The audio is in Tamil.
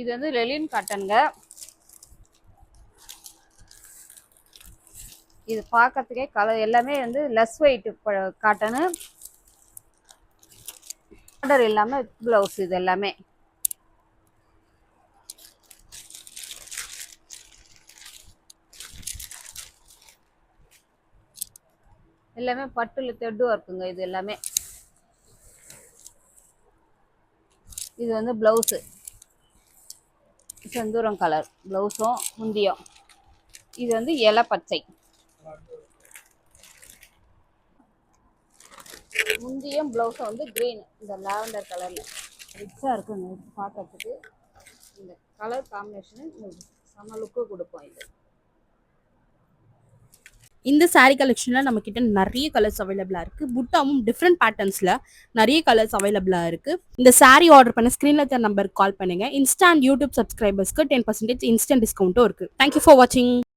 இது வந்து லெலின் காட்டனுங்க. இது பார்க்கறதுக்கே கலர் எல்லாமே வந்து லெஸ் வெயிட் காட்டனு. பார்டர் இல்லாம பிளவுஸ் இது எல்லாமே. எல்லாமே பட்டுல தெட்டு ஒர்க்குங்க இது எல்லாமே. இது வந்து பிளவுஸு செந்தூரம் கலர் பிளவுஸும் முந்தியும். இது வந்து இலை பச்சை முந்தியும் பிளவுஸும் வந்து கிரீன் இந்த லாவெண்டர் கலர்ல ரிச்சா இருக்குங்க பார்க்கறதுக்கு. இந்த கலர் காம்பினேஷன் செம லுக்கு கொடுப்போம். இது இந்த saree கலெக்ஷன்ல நம்ம கிட்ட நிறைய கலர்ஸ் அவைலபிளா இருக்கு. புட்டாவும் டிஃப்ரெண்ட் பேட்டர்ன்ஸ்ல நிறைய கலர்ஸ் அவைலபிளா இருக்கு. இந்த saree ஆர்டர் பண்ண ஸ்கிரீன்ல இருக்க நம்பருக்கு கால் பண்ணுங்க. இன்ஸ்டா அண்ட் யூடியூப் சப்ஸ்கிரைபர்ஸ்க்கு 10% இன்ஸ்டன்ட் டிஸ்கவுண்ட்டும் இருக்கு. தேங்க்யூ ஃபார் வாட்சிங்.